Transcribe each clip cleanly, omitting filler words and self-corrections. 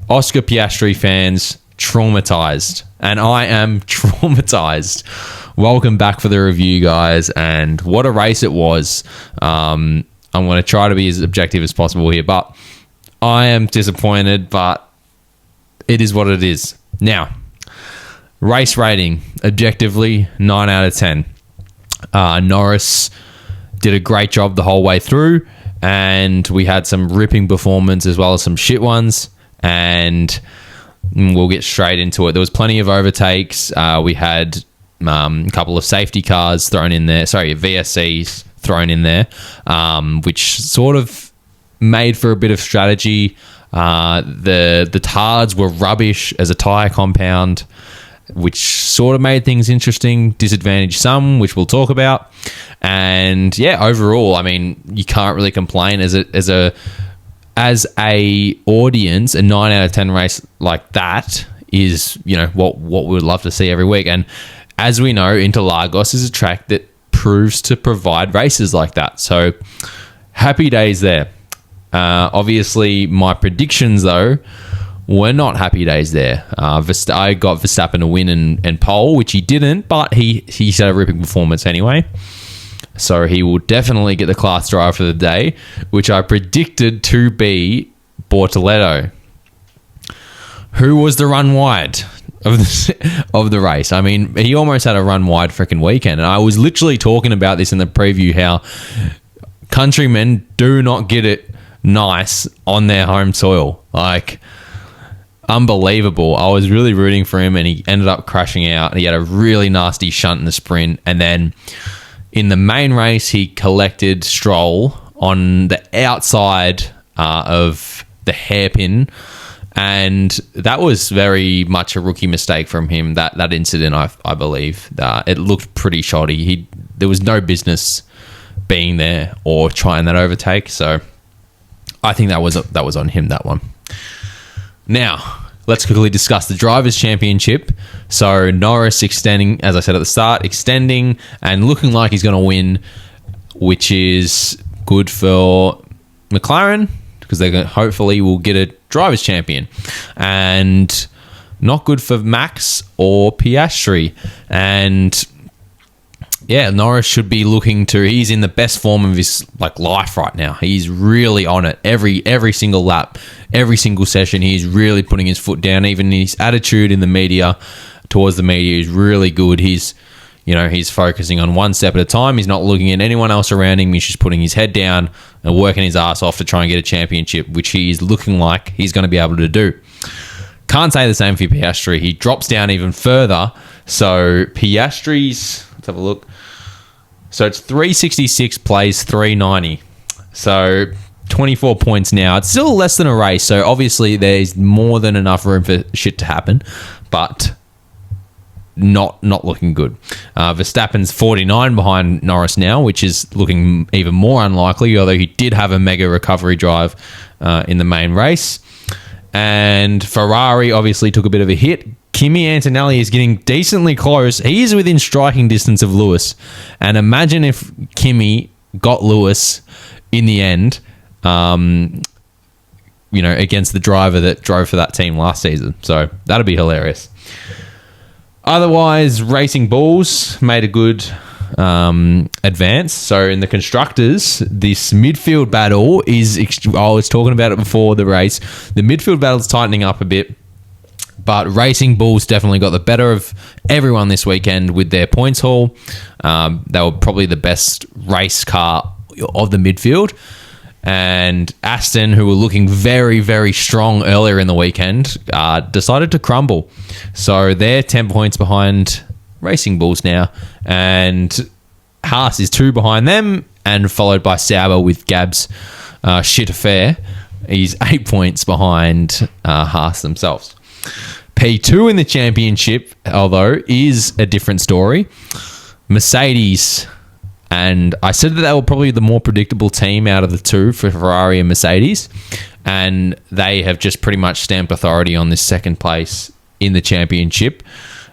Oscar Piastri fans, traumatized. And I am traumatized. Welcome back for the review, guys. And what a race it was. I'm going to try to be as objective as possible here, but I am disappointed, but it is what it is. Now, race rating, objectively, 9 out of 10. Norris did a great job the whole way through, and we had some ripping performance as well as some shit ones, and we'll get straight into it. There was plenty of overtakes. We had a couple of safety cars thrown in there. Sorry, VSCs thrown in there, which sort of made for a bit of strategy. The tards were rubbish as a tyre compound, which sort of made things interesting, disadvantaged some, which we'll talk about. And yeah, overall, I mean, you can't really complain as a audience. A 9 out of 10 race like that is, you know, what we would love to see every week. And as we know, Interlagos is a track that proves to provide races like that. So happy days there. Obviously, my predictions, though, were not happy days there. I got Verstappen to win and pole, which he didn't, but he had a ripping performance anyway. So he will definitely get the class drive for the day, which I predicted to be Bortoleto, who was the run wide of the race. I mean, he almost had a run wide freaking weekend. And I was literally talking about this in the preview, how countrymen do not get it nice on their home soil. Like, unbelievable. I was really rooting for him, and he ended up crashing out. He had a really nasty shunt in the sprint, and then in the main race he collected Stroll on the outside of the hairpin, and that was very much a rookie mistake from him. That incident, I believe, it looked pretty shoddy. There was no business being there or trying that overtake, so I think that was on him, that one. Now, let's quickly discuss the Drivers' Championship. So Norris extending, as I said at the start, extending and looking like he's going to win, which is good for McLaren because they hopefully will get a Drivers' Champion, and not good for Max or Piastri. And yeah, Norris should be he's in the best form of his life right now. He's really on it. Every single lap, every single session, he's really putting his foot down. Even his attitude in the media, towards the media, is really good. He's focusing on one step at a time. He's not looking at anyone else around him. He's just putting his head down and working his ass off to try and get a championship, which he is looking like he's going to be able to do. Can't say the same for Piastri. He drops down even further. So Piastri's, let's have a look. So it's 366 plays 390. So 24 points now. It's still less than a race, so obviously there's more than enough room for shit to happen, but not looking good. Verstappen's 49 behind Norris now, which is looking even more unlikely, although he did have a mega recovery drive in the main race. And Ferrari obviously took a bit of a hit. Kimi Antonelli is getting decently close. He is within striking distance of Lewis. And imagine if Kimi got Lewis in the end, against the driver that drove for that team last season. So that'd be hilarious. Otherwise, Racing Bulls made a good advance. So in the constructors, this midfield battle is, I was talking about it before the race, the midfield battle is tightening up a bit. But Racing Bulls definitely got the better of everyone this weekend with their points haul. They were probably the best race car of the midfield. And Aston, who were looking very, very strong earlier in the weekend, decided to crumble. So they're 10 points behind Racing Bulls now. And Haas is 2 behind them, and followed by Sauber with Gab's shit affair. He's 8 points behind Haas themselves. P2 in the championship, although, is a different story. Mercedes, and I said that they were probably the more predictable team out of the two for Ferrari and Mercedes, and they have just pretty much stamped authority on this second place in the championship.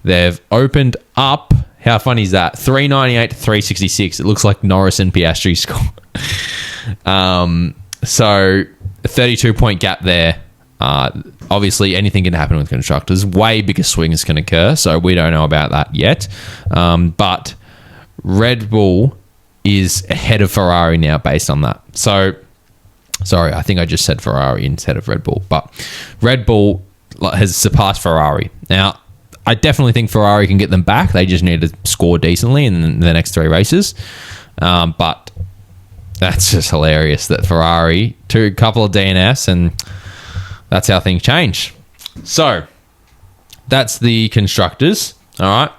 They've opened up, how funny is that? 398 to 366. It looks like Norris and Piastri score. So a 32-point gap there. Obviously, anything can happen with constructors. Way bigger swings can occur, so we don't know about that yet. But Red Bull is ahead of Ferrari now based on that. So, sorry, I think I just said Ferrari instead of Red Bull. But Red Bull has surpassed Ferrari. Now, I definitely think Ferrari can get them back. They just need to score decently in the next 3 races. But that's just hilarious that Ferrari took a couple of DNS and that's how things change. So, that's the constructors. All right.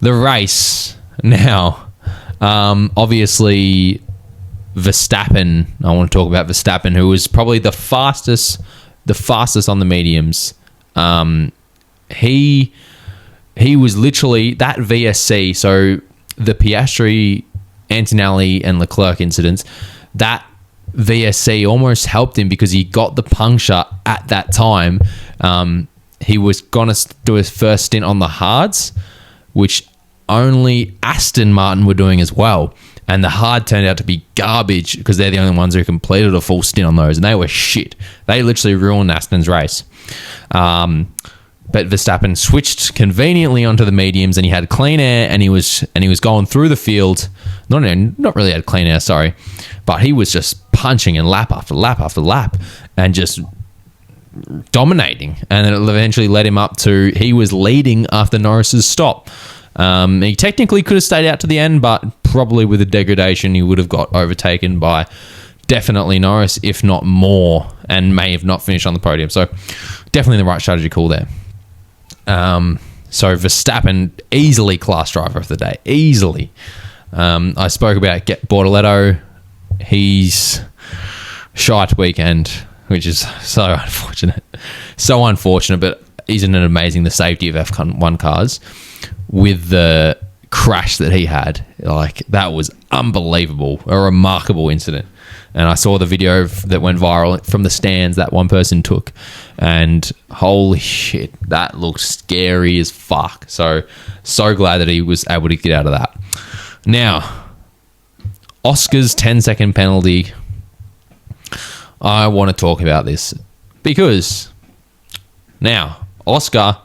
The race now. Obviously, Verstappen. I want to talk about Verstappen, who was probably the fastest on the mediums. He was literally that VSC. So the Piastri, Antonelli, and Leclerc incidents, that VSC almost helped him because he got the puncture at that time. He was going to do his first stint on the hards, which only Aston Martin were doing as well. And the hard turned out to be garbage because they're the only ones who completed a full stint on those. And they were shit. They literally ruined Aston's race. But Verstappen switched conveniently onto the mediums and he had clean air and he was going through the field. Not really had clean air, sorry. But he was just punching in lap after lap after lap and just dominating. And it eventually led him up to, he was leading after Norris's stop. He technically could have stayed out to the end, but probably with the degradation, he would have got overtaken by definitely Norris, if not more, and may have not finished on the podium. So definitely the right strategy call there. So Verstappen, easily class driver of the day. Easily. I spoke about Bortoletto. He's shite weekend, which is so unfortunate. So unfortunate, but isn't it amazing the safety of F1 cars with the crash that he had? Like, that was unbelievable. A remarkable incident. And I saw the video that went viral from the stands that one person took. And holy shit, that looked scary as fuck. So glad that he was able to get out of that. Now, Oscar's 10-second penalty. I want to talk about this because now, Oscar,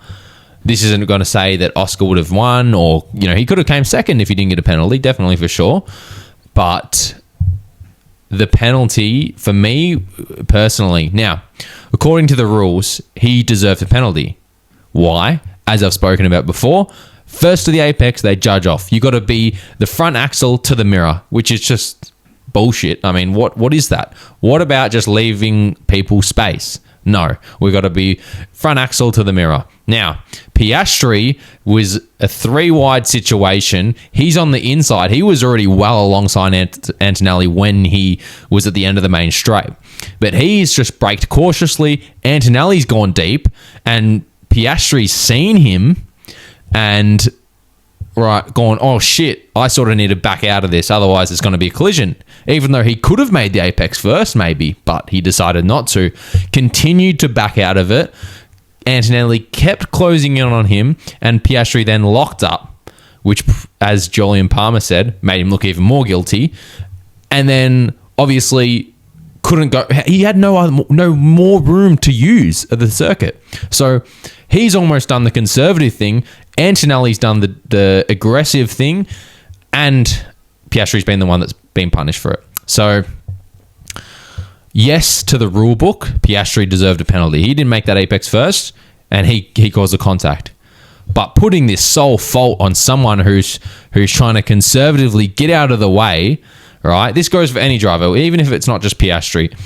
this isn't going to say that Oscar would have won or, he could have came second if he didn't get a penalty, definitely for sure. But the penalty, for me personally, now, according to the rules, he deserved a penalty. Why? As I've spoken about before, first to the apex, they judge off. You got to be the front axle to the mirror, which is just bullshit. I mean, what is that? What about just leaving people space? No, we got to be front axle to the mirror. Now, Piastri was a 3-wide situation. He's on the inside. He was already well alongside Antonelli when he was at the end of the main straight. But he's just braked cautiously. Antonelli's gone deep, and Piastri's seen him and gone, oh shit, I sort of need to back out of this, otherwise it's going to be a collision. Even though he could have made the apex first, maybe, but he decided not to. Continued to back out of it. Antonelli kept closing in on him, and Piastri then locked up, which, as Jolyon Palmer said, made him look even more guilty. And then, obviously, couldn't go. He had no more room to use of the circuit. So he's almost done the conservative thing. Antonelli's done the aggressive thing, and Piastri's been the one that's been punished for it. So, yes, to the rule book, Piastri deserved a penalty. He didn't make that apex first, and he caused the contact. But putting this sole fault on someone who's trying to conservatively get out of the way, right? This goes for any driver, even if it's not just Piastri.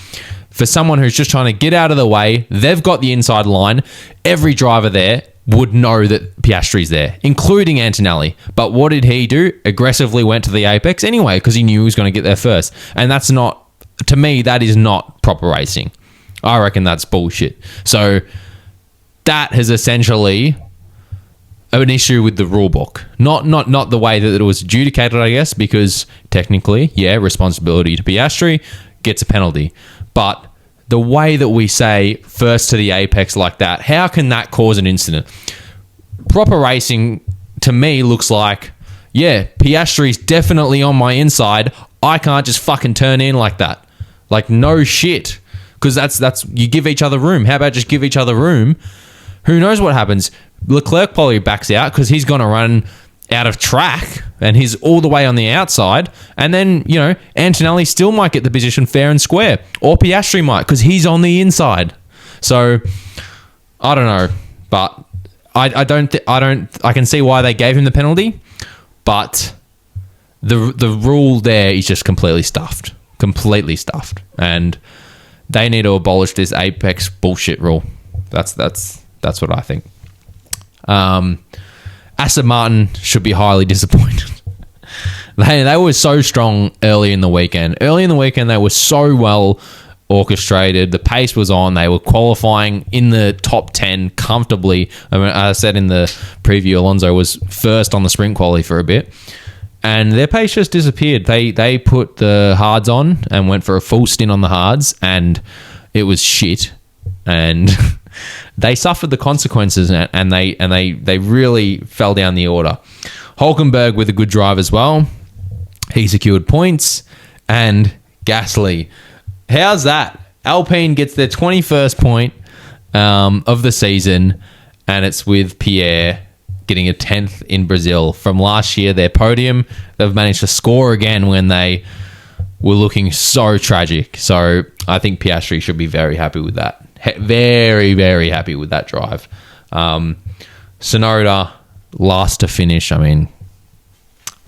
For someone who's just trying to get out of the way, they've got the inside line. Every driver there would know that Piastri's there, including Antonelli. But what did he do? Aggressively went to the apex anyway because he knew he was going to get there first. And that's not, to me, that is not proper racing. I reckon that's bullshit. So that has essentially an issue with the rule book. Not the way that it was adjudicated, I guess, because technically, yeah, responsibility to Piastri, gets a penalty. But the way that we say first to the apex like that, how can that cause an incident? Proper racing, to me, looks like, yeah, Piastri's definitely on my inside. I can't just fucking turn in like that. Like, no shit. because that's you give each other room. How about just give each other room? Who knows what happens? Leclerc probably backs out because he's going to run out of track and he's all the way on the outside. And then, Antonelli still might get the position fair and square, or Piastri might because he's on the inside. So I don't know, but I can see why they gave him the penalty, but the rule there is just completely stuffed, and they need to abolish this apex bullshit rule. That's what I think. Aston Martin should be highly disappointed. They were so strong early in the weekend. They were so well orchestrated. The pace was on. They were qualifying in the top 10 comfortably. I mean, I said in the preview, Alonso was first on the sprint quali for a bit, and their pace just disappeared. They put the hards on and went for a full stint on the hards, and it was shit. And they suffered the consequences, and they really fell down the order. Hulkenberg with a good drive as well. He secured points, and Gasly. How's that? Alpine gets their 21st point of the season, and it's with Pierre getting a 10th in Brazil. From last year, their podium, they've managed to score again when they were looking so tragic. So I think Piastri should be very happy with that. Very, very happy with that drive. Tsunoda, last to finish. I mean,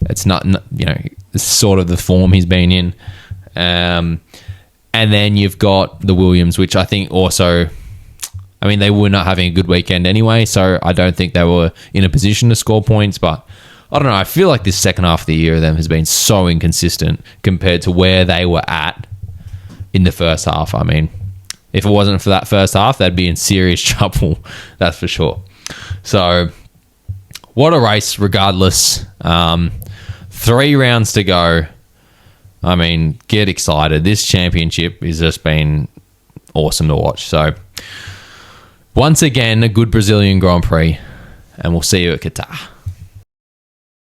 it's not, it's sort of the form he's been in. And then you've got the Williams, which I think also, I mean, they were not having a good weekend anyway, so I don't think they were in a position to score points. But I don't know. I feel like this second half of the year of them has been so inconsistent compared to where they were at in the first half. I mean, if it wasn't for that first half, they'd be in serious trouble. That's for sure. So, what a race, regardless. 3 rounds to go. I mean, get excited. This championship has just been awesome to watch. So, once again, a good Brazilian Grand Prix, and we'll see you at Qatar.